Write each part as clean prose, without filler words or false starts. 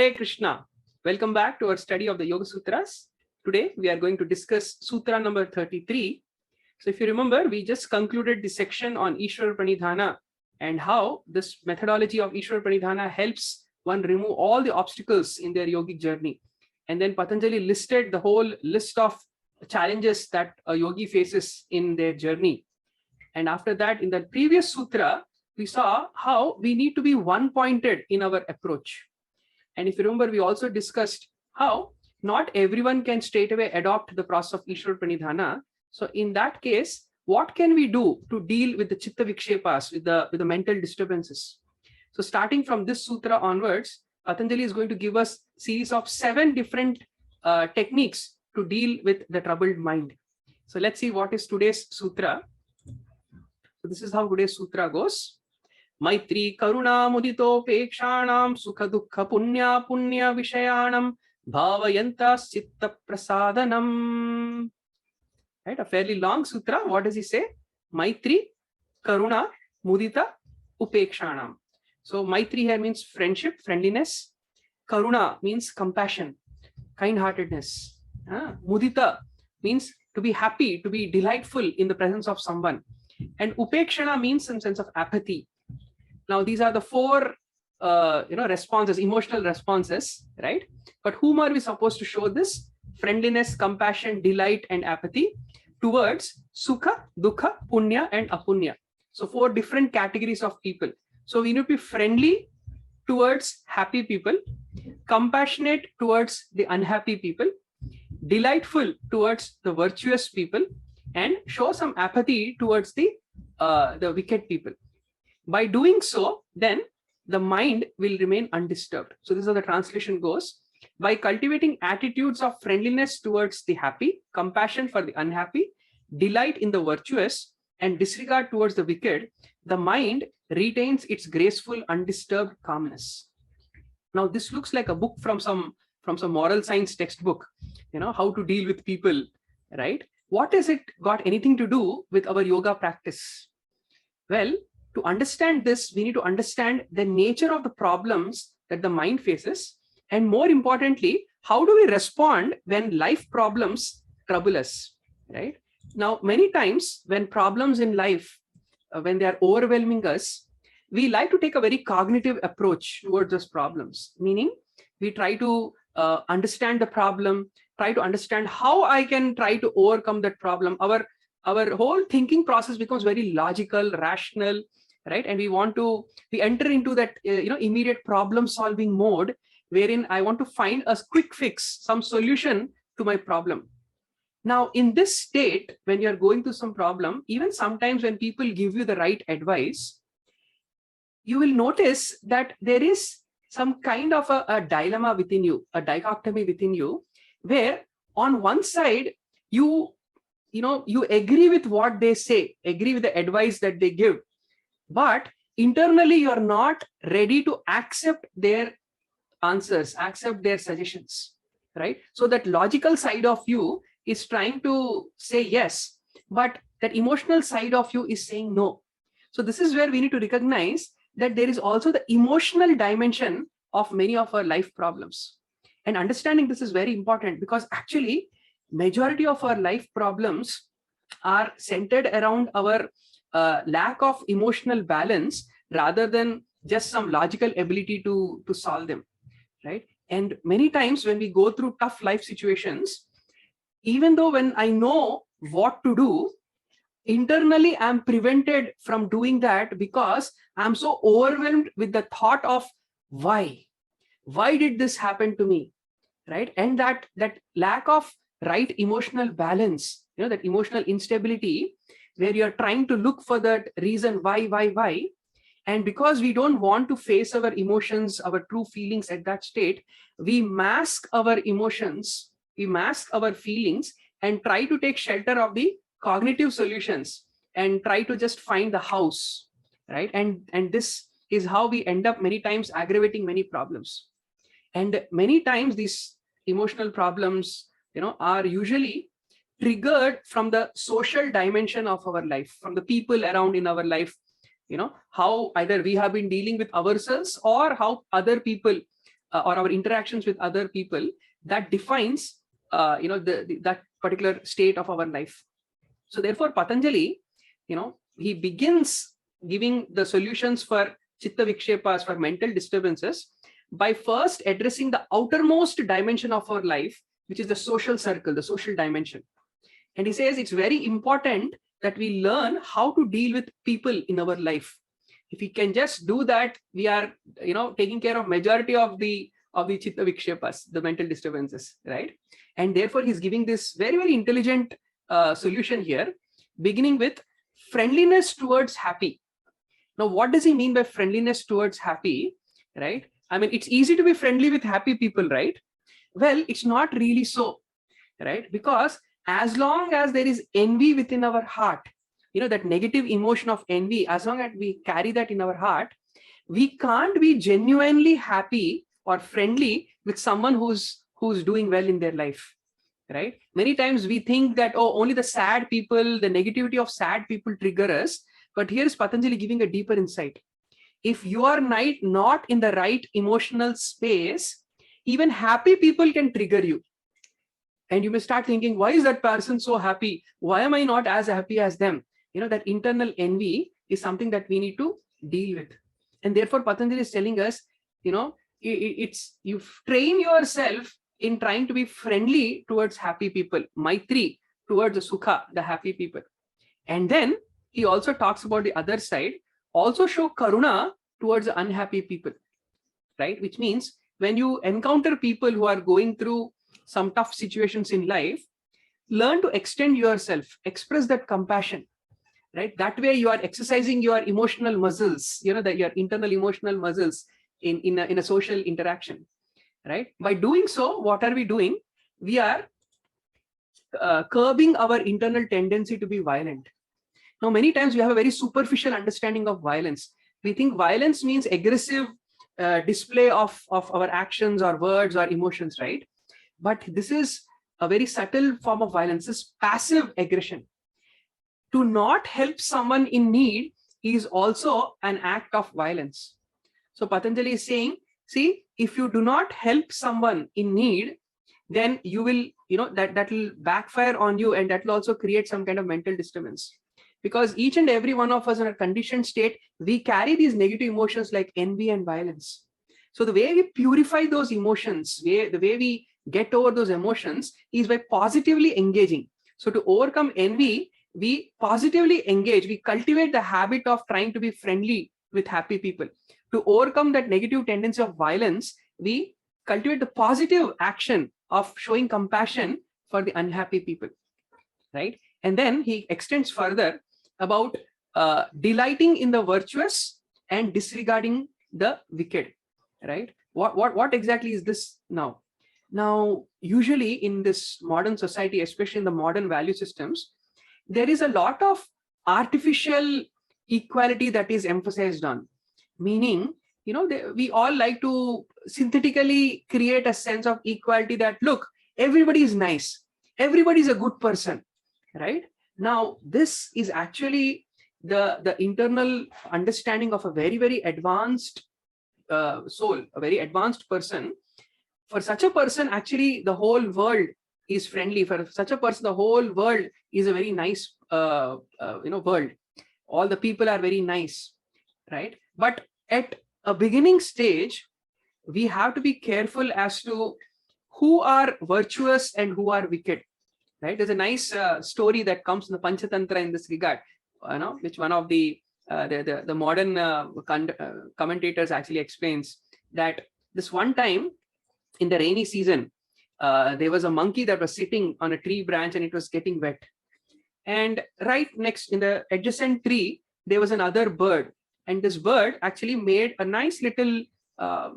Hare Krishna. Welcome back to our study of the Yoga Sutras. Today we are going to discuss Sutra number 33. So if you remember, we just concluded the section on Ishwar Pranidhana and how this methodology of Ishwar Pranidhana helps one remove all the obstacles in their yogic journey. And then Patanjali listed the whole list of challenges that a yogi faces in their journey. And after that, in the previous sutra, we saw how we need to be one-pointed in our approach. And if you remember, we also discussed how not everyone can straight away adopt the process of Ishwar Pranidhana. So in that case, what can we do to deal with the chitta vikshepas, with the mental disturbances? So starting from this sutra onwards, Patanjali is going to give us a series of 7 different techniques to deal with the troubled mind. So let's see what is today's sutra. So this is how today's sutra goes. Maitri karuna mudito pekshanam sukha dukha punya punya vishayanam bhavayanta chitta prasadanam. Right, a fairly long sutra. What does he say? Maitri karuna mudita upekshanam. So Maitri here means friendship, friendliness. Karuna means compassion, kind-heartedness. Mudita means to be happy, to be delightful in the presence of someone. And upekshana means some sense of apathy. Now these are the 4 responses, emotional responses, right? But whom are we supposed to show this? Friendliness, compassion, delight, and apathy towards sukha, dukha, punya, and apunya. So 4 different categories of people. So we need to be friendly towards happy people, compassionate towards the unhappy people, delightful towards the virtuous people, and show some apathy towards the wicked people. By doing so, then the mind will remain undisturbed. So this is how the translation goes. By cultivating attitudes of friendliness towards the happy, compassion for the unhappy, delight in the virtuous, and disregard towards the wicked, the mind retains its graceful, undisturbed calmness. Now, this looks like a book from some moral science textbook, how to deal with people, right? What has it got anything to do with our yoga practice? Well, to understand this, we need to understand the nature of the problems that the mind faces. And more importantly, how do we respond when life problems trouble us, right? Now, many times when problems in life, when they are overwhelming us, we like to take a very cognitive approach towards those problems, meaning we try to understand the problem, try to understand how I can try to overcome that problem. Our whole thinking process becomes very logical, rational, right? And we enter into that immediate problem solving mode, wherein I want to find a quick fix, some solution to my problem. Now, in this state, when you're going through some problem, even sometimes when people give you the right advice, you will notice that there is some kind of a dilemma within you, a dichotomy within you, where on one side, you agree with what they say, agree with the advice that they give, but internally you're not ready to accept their answers, accept their suggestions, right? So that logical side of you is trying to say yes, but that emotional side of you is saying no. So this is where we need to recognize that there is also the emotional dimension of many of our life problems. And understanding this is very important, because actually majority of our life problems are centered around our lack of emotional balance rather than just some logical ability to solve them, right? And many times when we go through tough life situations, even though when I know what to do, internally I'm prevented from doing that because I'm so overwhelmed with the thought of why did this happen to me, right? And that lack of right emotional balance, that emotional instability, where you're trying to look for that reason why. And because we don't want to face our emotions, our true feelings at that state, we mask our emotions, we mask our feelings and try to take shelter of the cognitive solutions and try to just find the house, right? And this is how we end up many times aggravating many problems. And many times these emotional problems, are usually triggered from the social dimension of our life, from the people around in our life, how either we have been dealing with ourselves or how other people or our interactions with other people, that defines that particular state of our life. So therefore, Patanjali, he begins giving the solutions for chitta vikshepas, for mental disturbances, by first addressing the outermost dimension of our life, which is the social circle, the social dimension. And he says it's very important that we learn how to deal with people in our life. If we can just do that, we are, taking care of majority of the chitta vikshepas, the mental disturbances, right? And therefore, he's giving this very, very intelligent solution here, beginning with friendliness towards happy. Now, what does he mean by friendliness towards happy, right? I mean, it's easy to be friendly with happy people, right? Well, it's not really so, right? Because as long as there is envy within our heart, that negative emotion of envy, as long as we carry that in our heart, we can't be genuinely happy or friendly with someone who's doing well in their life, right? Many times we think that, only the sad people, the negativity of sad people trigger us. But here is Patanjali giving a deeper insight. If you are not in the right emotional space, even happy people can trigger you. And you may start thinking, why is that person so happy? Why am I not as happy as them? That internal envy is something that we need to deal with. And therefore, Patanjali is telling us, it's you train yourself in trying to be friendly towards happy people, Maitri towards the Sukha, the happy people. And then he also talks about the other side, also show Karuna towards the unhappy people, right? Which means when you encounter people who are going through some tough situations in life, learn to extend yourself, express that compassion, right? That way you are exercising your emotional muscles, your internal emotional muscles in a social interaction, right? By doing so, what are we doing? We are curbing our internal tendency to be violent. Now, many times we have a very superficial understanding of violence. We think violence means aggressive display of our actions or words or emotions, right? But this is a very subtle form of violence, this passive aggression. To not help someone in need is also an act of violence. So Patanjali is saying, see, if you do not help someone in need, then you will, that will backfire on you, and that will also create some kind of mental disturbance. Because each and every one of us in a conditioned state, we carry these negative emotions like envy and violence. So the way we purify those emotions, the way we get over those emotions is by positively engaging. So to overcome envy, we positively engage, we cultivate the habit of trying to be friendly with happy people. To overcome that negative tendency of violence, we cultivate the positive action of showing compassion for the unhappy people, right? And then he extends further about delighting in the virtuous and disregarding the wicked, right? What exactly is this now? Now, usually in this modern society, especially in the modern value systems, there is a lot of artificial equality that is emphasized on. Meaning, we all like to synthetically create a sense of equality that, look, everybody is nice, everybody is a good person, right? Now, this is actually the internal understanding of a very, very advanced soul, a very advanced person. For such a person, actually, the whole world is friendly. For such a person, the whole world is a very nice, world. All the people are very nice, right? But at a beginning stage, we have to be careful as to who are virtuous and who are wicked, right? There's a nice story that comes in the Panchatantra in this regard, which one of the modern commentators actually explains that this one time in the rainy season, there was a monkey that was sitting on a tree branch and it was getting wet. And right next in the adjacent tree, there was another bird. And this bird actually made a nice little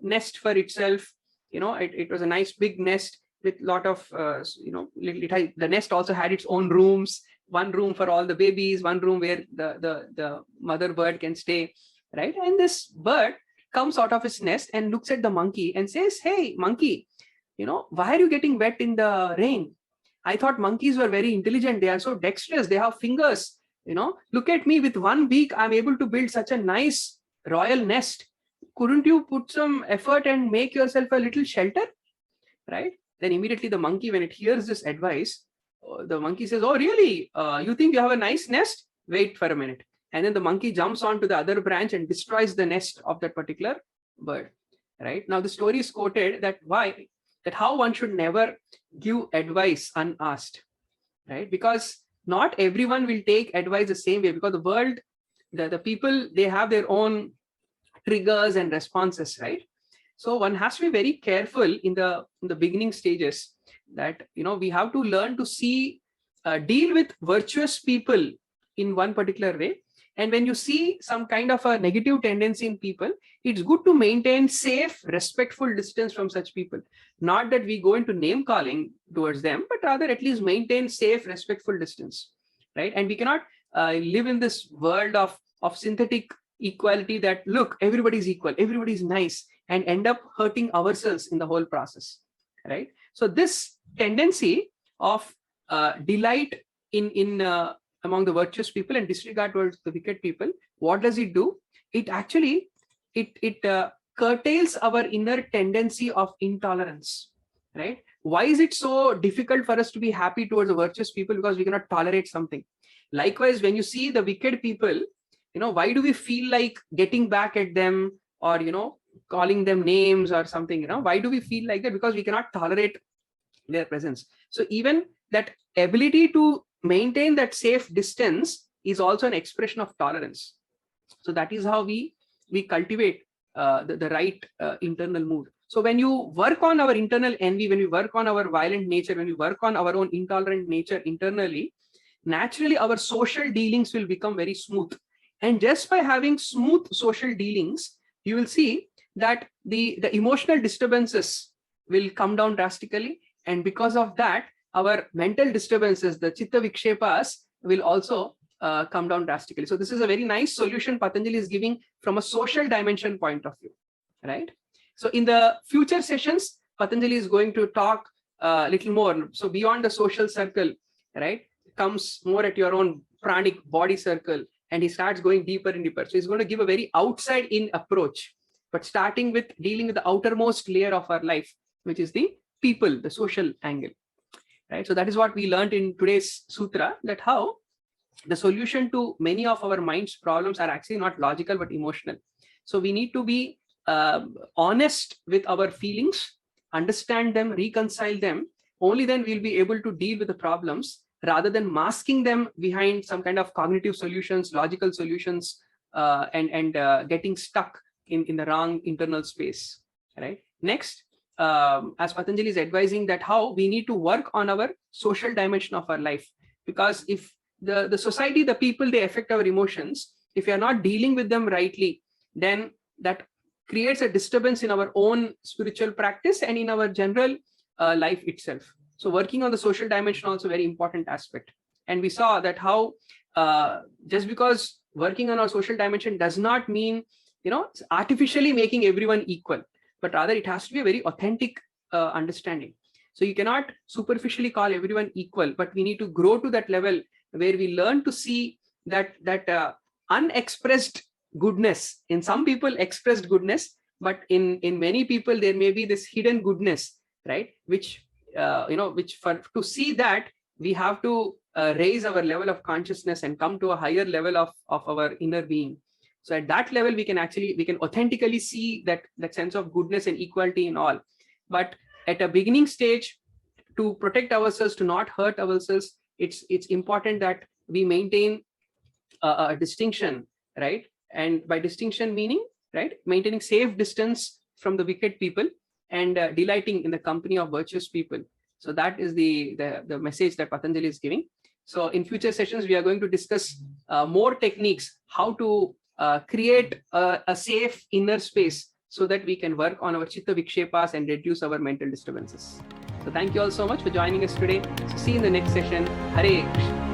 nest for itself. It was a nice big nest with a lot of, the nest also had its own rooms, one room for all the babies, one room where the mother bird can stay, right? And this bird comes out of its nest and looks at the monkey and says, "Hey, monkey, why are you getting wet in the rain? I thought monkeys were very intelligent. They are so dexterous. They have fingers. Look at me, with one beak, I'm able to build such a nice royal nest. couldn't you put some effort and make yourself a little shelter, right? Then immediately the monkey, when it hears this advice, the monkey says, oh, really? You think you have a nice nest? Wait for a minute. And then the monkey jumps onto the other branch and destroys the nest of that particular bird, right? Now the story is quoted that how one should never give advice unasked, right? Because not everyone will take advice the same way, because the world, the people, they have their own triggers and responses, right? So one has to be very careful in the beginning stages, that we have to learn to see, deal with virtuous people in one particular way. And when you see some kind of a negative tendency in people, it's good to maintain safe, respectful distance from such people. Not that we go into name calling towards them, but rather at least maintain safe, respectful distance, right? And we cannot live in this world of synthetic equality that, look, everybody's equal, everybody's nice, and end up hurting ourselves in the whole process, right? So this tendency of delight in among the virtuous people and disregard towards the wicked people, what does it do? It actually curtails our inner tendency of intolerance, right? Why is it so difficult for us to be happy towards the virtuous people? Because we cannot tolerate something. Likewise, when you see the wicked people, why do we feel like getting back at them, or calling them names or something? Why do we feel like that? Because we cannot tolerate their presence. So even that ability to maintain that safe distance is also an expression of tolerance. So that is how we cultivate the right internal mood. So when you work on our internal envy, when we work on our violent nature, when we work on our own intolerant nature internally, naturally our social dealings will become very smooth. And just by having smooth social dealings, you will see that the emotional disturbances will come down drastically. And because of that, our mental disturbances, the chitta vikshepas, will also come down drastically. So this is a very nice solution Patanjali is giving from a social dimension point of view, right? So in the future sessions, Patanjali is going to talk a little more. So beyond the social circle, right, comes more at your own pranic body circle, and he starts going deeper and deeper. So he's going to give a very outside in approach, but starting with dealing with the outermost layer of our life, which is the people, the social angle, right? So that is what we learned in today's sutra, that how the solution to many of our mind's problems are actually not logical, but emotional. So we need to be honest with our feelings, understand them, reconcile them. Only then we'll be able to deal with the problems, rather than masking them behind some kind of cognitive solutions, logical solutions, and getting stuck in the wrong internal space, right? Next, as Patanjali is advising, that how we need to work on our social dimension of our life, because if the society, the people, they affect our emotions, if we are not dealing with them rightly, then that creates a disturbance in our own spiritual practice and in our general life itself. So working on the social dimension also very important aspect. And we saw that how just because working on our social dimension does not mean artificially making everyone equal, but rather it has to be a very authentic understanding. So you cannot superficially call everyone equal, but we need to grow to that level where we learn to see that unexpressed goodness. In some people, expressed goodness, but in many people there may be this hidden goodness, right? Which to see that, we have to raise our level of consciousness and come to a higher level of our inner being. So at that level, we can authentically see that sense of goodness and equality in all. But at a beginning stage, to protect ourselves, to not hurt ourselves, it's important that we maintain a distinction, right? And by distinction meaning, right, maintaining safe distance from the wicked people and delighting in the company of virtuous people. So that is the message that Patanjali is giving. So in future sessions, we are going to discuss more techniques, how to create a safe inner space so that we can work on our chitta vikshepas and reduce our mental disturbances. So thank you all so much for joining us today. So see you in the next session. Hare Krishna.